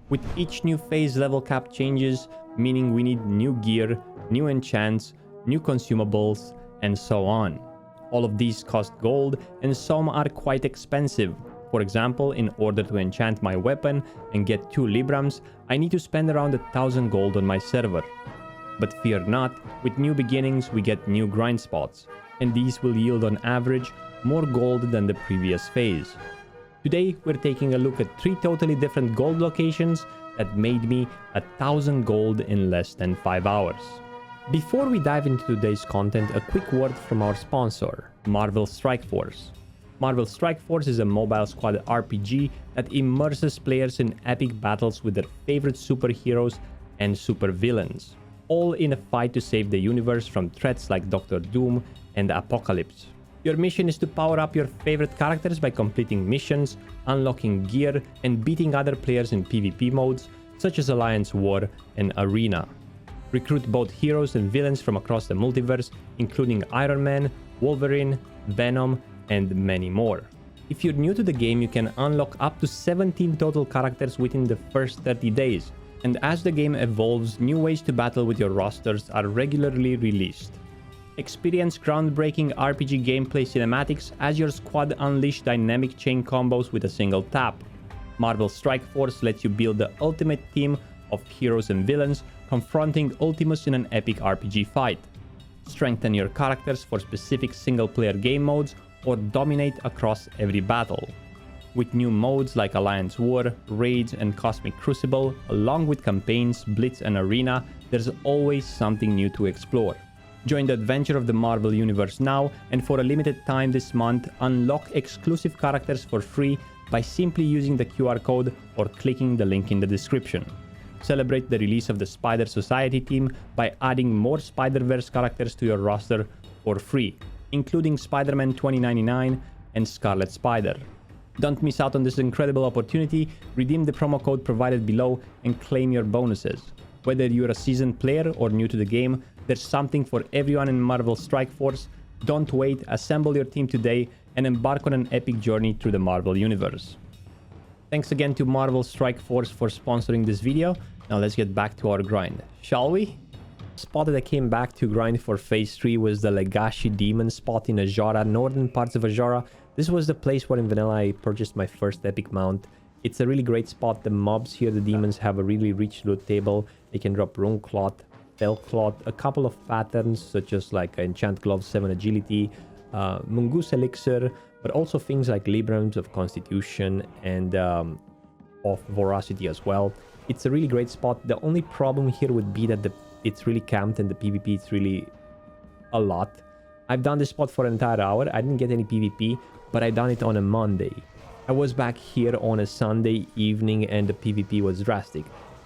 With each new phase, level cap changes, meaning we need new gear, new enchants, new consumables, and so on. All of these cost gold, and some are quite expensive. For example, in order to enchant my weapon and get 2 Librams, I need to spend around 1000 gold on my server. But fear not, with new beginnings we get new grind spots, and these will yield on average more gold than the previous phase. Today we're taking a look at 3 totally different gold locations that made me 1000 gold in less than 5 hours. Before we dive into today's content, a quick word from our sponsor, Marvel Strike Force. Marvel Strike Force is a mobile squad RPG that immerses players in epic battles with their favorite superheroes and supervillains, all in a fight to save the universe from threats like Doctor Doom and Apocalypse. Your mission is to power up your favorite characters by completing missions, unlocking gear, and beating other players in PvP modes such as Alliance War and Arena. Recruit both heroes and villains from across the multiverse, including Iron Man, Wolverine, Venom, and many more. If you're new to the game, you can unlock up to 17 total characters within the first 30 days, and as the game evolves, new ways to battle with your rosters are regularly released. Experience groundbreaking RPG gameplay cinematics as your squad unleash dynamic chain combos with a single tap. Marvel Strike Force lets you build the ultimate team of heroes and villains, confronting Ultimus in an epic RPG fight. Strengthen your characters for specific single-player game modes or dominate across every battle. With new modes like Alliance War, Raids, and Cosmic Crucible, along with campaigns, Blitz, and Arena, there's always something new to explore. Join the adventure of the Marvel Universe now, and for a limited time this month, unlock exclusive characters for free by simply using the QR code or clicking the link in the description. Celebrate the release of the Spider Society team by adding more Spider-Verse characters to your roster for free, including Spider-Man 2099 and Scarlet Spider. Don't miss out on this incredible opportunity. Redeem the promo code provided below and claim your bonuses. Whether you're a seasoned player or new to the game, there's something for everyone in Marvel Strike Force. Don't wait, assemble your team today and embark on an epic journey through the Marvel Universe. Thanks again to Marvel Strike Force for sponsoring this video. Now let's get back to our grind, shall we? The spot that I came back to grind for phase 3 was the Legashi Demon spot in Azora, northern parts of Azora. This was the place where in vanilla I purchased my first epic mount. It's a really great spot. The mobs here, the demons, have a really rich loot table. They can drop Rune Cloth, Fell Cloth, a couple of patterns such as like Enchant Glove 7 Agility, Mungus Elixir, but also things like Librams of Constitution and of Voracity as well. It's a really great spot. The only problem here would be that it's really camped and the PvP is really a lot. I've done this spot for an entire hour. I didn't get any PvP, but I done it on a Monday. I was back here on a Sunday evening and the PvP was drastic.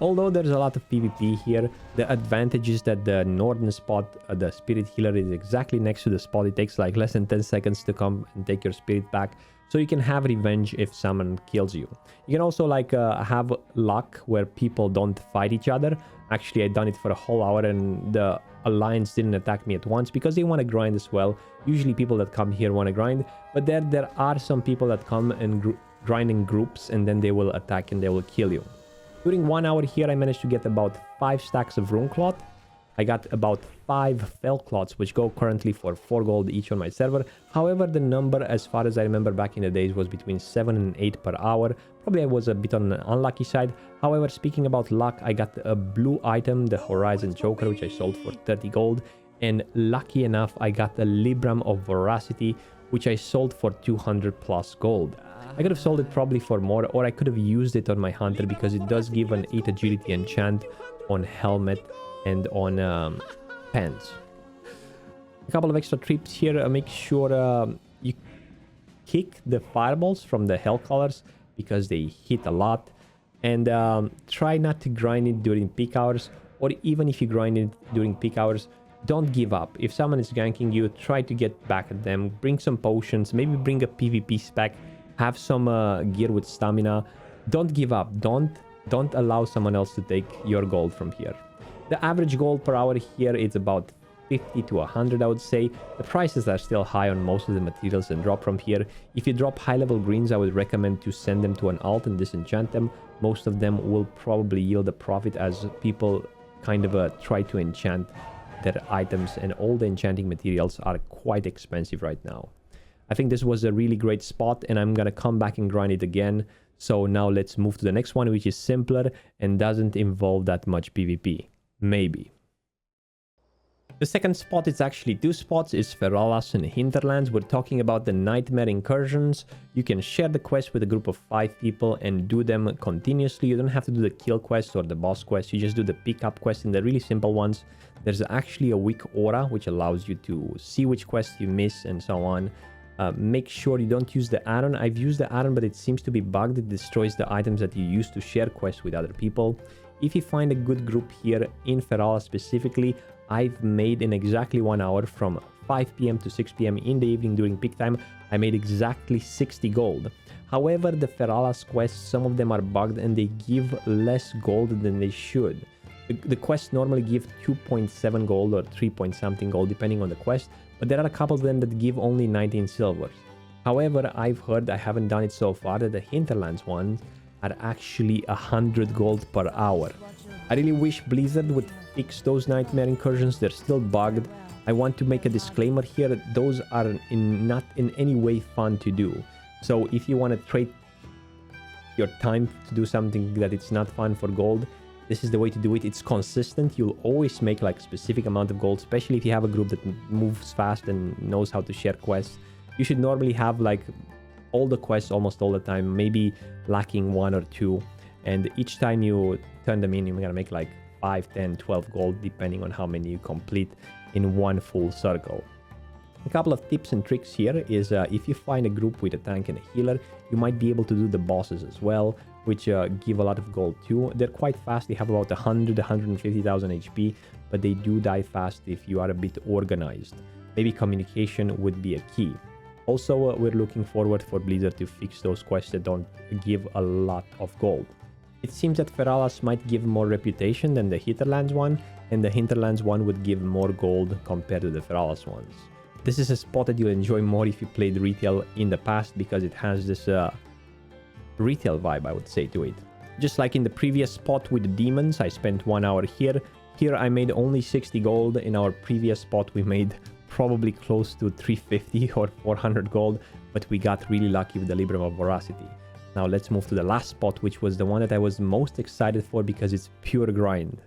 Although there's a lot of PvP here, the advantage is that the northern spot, the Spirit Healer, is exactly next to the spot. It takes like less than 10 seconds to come and take your spirit back. So you can have revenge if someone kills you. You can also like have luck where people don't fight each other. Actually, I done it for a whole hour and the alliance didn't attack me at once because they want to grind as well. Usually people that come here want to grind, but there are some people that come and grind in groups and then they will attack and they will kill you. During 1 hour here, I managed to get about 5 stacks of Rune Cloth. I got about 5 Fell Cloths, which go currently for 4 gold each on my server. However, the number, as far as I remember back in the days, was between 7 and 8 per hour. Probably I was a bit on the unlucky side. However, speaking about luck, I got a blue item, the Horizon Choker, which I sold for 30 gold. And lucky enough, I got a Libram of Voracity, which I sold for 200 plus gold. I could have sold it probably for more, or I could have used it on my Hunter because it does give an 8 agility enchant on helmet and on pants. A couple of extra trips here. Make sure you kick the fireballs from the hell colors because they hit a lot. And try not to grind it during peak hours, or even if you grind it during peak hours, don't give up. If someone is ganking you, try to get back at them. Bring some potions, maybe bring a PvP spec. Have some gear with stamina. Don't give up. Don't allow someone else to take your gold from here. The average gold per hour here is about 50 to 100, I would say. The prices are still high on most of the materials and drop from here. If you drop high level greens, I would recommend to send them to an alt and disenchant them. most of them will probably yield a profit as people kind of try to enchant their items, and all the enchanting materials are quite expensive right now. I think this was a really great spot, and I'm gonna come back and grind it again. So now let's move to the next one, which is simpler and doesn't involve that much PvP. Maybe. The second spot is actually two spots, is Feralas and Hinterlands. We're talking about the Nightmare Incursions. You can share the quest with a group of 5 people and do them continuously. You don't have to do the kill quest or the boss quest. You just do the pickup quest and the really simple ones. There's actually a weak aura, which allows you to see which quests you miss and so on. Make sure you don't use the add-on. I've used the add-on, but it seems to be bugged. It destroys the items that you use to share quests with other people. If you find a good group here in Feralas specifically, I've made in exactly 1 hour from 5 p.m. to 6 p.m. in the evening during peak time. I made exactly 60 gold. However, the Feralas quests, some of them are bugged and they give less gold than they should. The quests normally give 2.7 gold or 3 point something gold depending on the quest, but there are a couple of them that give only 19 silvers. However, I've heard, I haven't done it so far, that the Hinterlands ones are actually 100 gold per hour. I really wish Blizzard would fix those Nightmare Incursions. They're still bugged. I want to make a disclaimer here. Those are not in any way fun to do. So if you want to trade your time to do something that it's not fun for gold, this is the way to do it. It's consistent. You'll always make like a specific amount of gold, especially if you have a group that moves fast and knows how to share quests. You should normally have like all the quests almost all the time, maybe lacking 1 or 2. And each time you turn them in, you're gonna make like 5, 10, 12 gold, depending on how many you complete in one full circle. A couple of tips and tricks here is if you find a group with a tank and a healer, you might be able to do the bosses as well, which give a lot of gold too. They're quite fast. They have about 150,000 HP, but they do die fast if you are a bit organized. Maybe communication would be a key. Also, we're looking forward for Blizzard to fix those quests that don't give a lot of gold. It seems that Feralas might give more reputation than the Hinterlands one, and the Hinterlands one would give more gold compared to the Feralas ones. This is a spot that you'll enjoy more if you played retail in the past, because it has this retail vibe, I would say, to it. Just like in the previous spot with the demons, I spent 1 hour here. Here I made only 60 gold. In our previous spot we made probably close to 350 or 400 gold, but we got really lucky with the Libram of Voracity. Now let's move to the last spot, which was the one that I was most excited for because it's pure grind.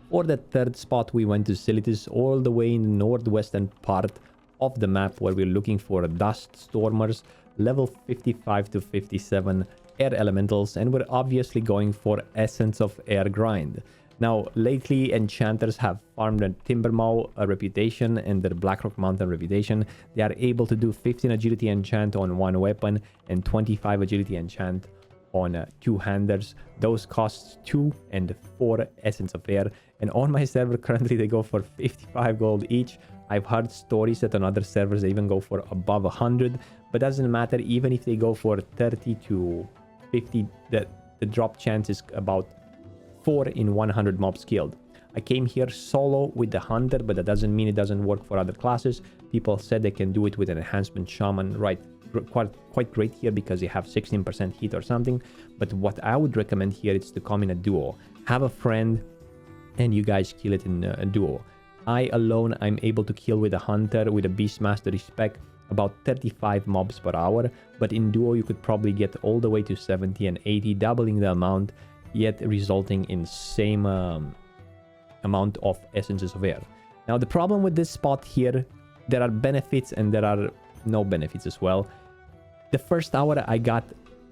For the third spot, we went to Silitis, all the way in the northwestern part of the map, where we're looking for Dust Stormers, level 55 to 57 air elementals, and we're obviously going for Essence of Air grind. Now, lately, enchanters have farmed their Timbermaw reputation and their Blackrock Mountain reputation. They are able to do 15 agility enchant on one weapon and 25 agility enchant on two-handers. Those cost 2 and 4 Essence of Air. And on my server, currently, they go for 55 gold each. I've heard stories that on other servers, they even go for above 100. But doesn't matter, even if they go for 30 to 50, the drop chance is about 4 in 100 mobs killed. I came here solo with the hunter, but that doesn't mean it doesn't work for other classes. People said they can do it with an enhancement shaman, right? Quite great here because you have 16% hit or something. But what I would recommend here is to come in a duo. Have a friend and you guys kill it in a duo. I alone, I'm able to kill with a hunter with a Beastmaster spec about 35 mobs per hour, but in duo you could probably get all the way to 70 and 80, doubling the amount, yet resulting in same amount of essences of air. Now the problem with this spot here, there are benefits and there are no benefits as well. The first hour I got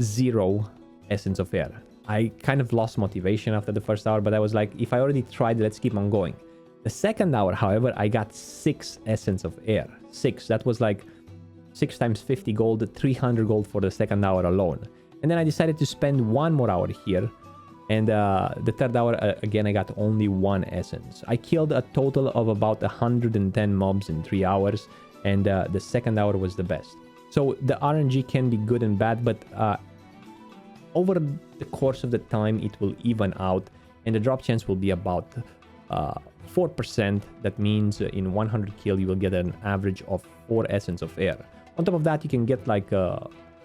0 essence of air. I kind of lost motivation after the first hour, but I was like, if I already tried, let's keep on going. The second hour, however, I got 6 essence of air. 6. That was like 6 times 50 gold, 300 gold for the second hour alone. And then I decided to spend 1 more hour here. And the third hour, again, I got only 1 essence. I killed a total of about 110 mobs in 3 hours. And the second hour was the best. So the RNG can be good and bad, but over the course of the time, it will even out. And the drop chance will be about 4%. That means in 100 kill, you will get an average of 4 essence of air. On top of that, you can get like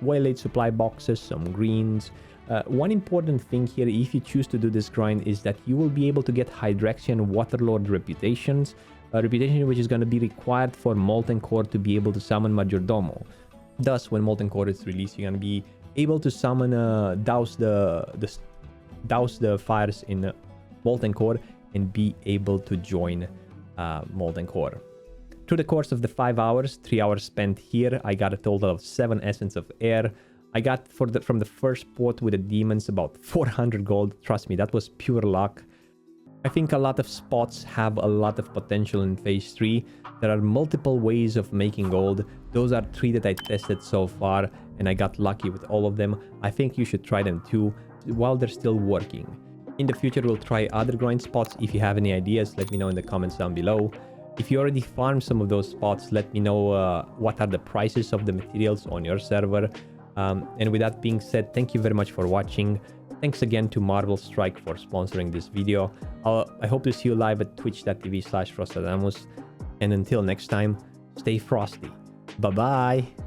waylaid supply boxes, some greens, One important thing here, if you choose to do this grind, is that you will be able to get Hydraxian Waterlord reputations, a reputation which is going to be required for Molten Core to be able to summon Majordomo. Thus, when Molten Core is released, you're going to be able to summon, douse the fires in Molten Core and be able to join Molten Core. Through the course of the 5 hours, 3 hours spent here, I got a total of 7 Essence of Air. I got from the first pot with the demons about 400 gold. Trust me, that was pure luck. I think a lot of spots have a lot of potential in phase 3. There are multiple ways of making gold. Those are 3 that I tested so far, and I got lucky with all of them. I think you should try them too while they're still working. In the future, we'll try other grind spots. If you have any ideas, let me know in the comments down below. If you already farmed some of those spots, let me know what are the prices of the materials on your server. And with that being said, thank you very much for watching. Thanks again to Marvel Strike for sponsoring this video. I hope to see you live at twitch.tv/Frostadamus. And until next time, stay frosty. Bye-bye.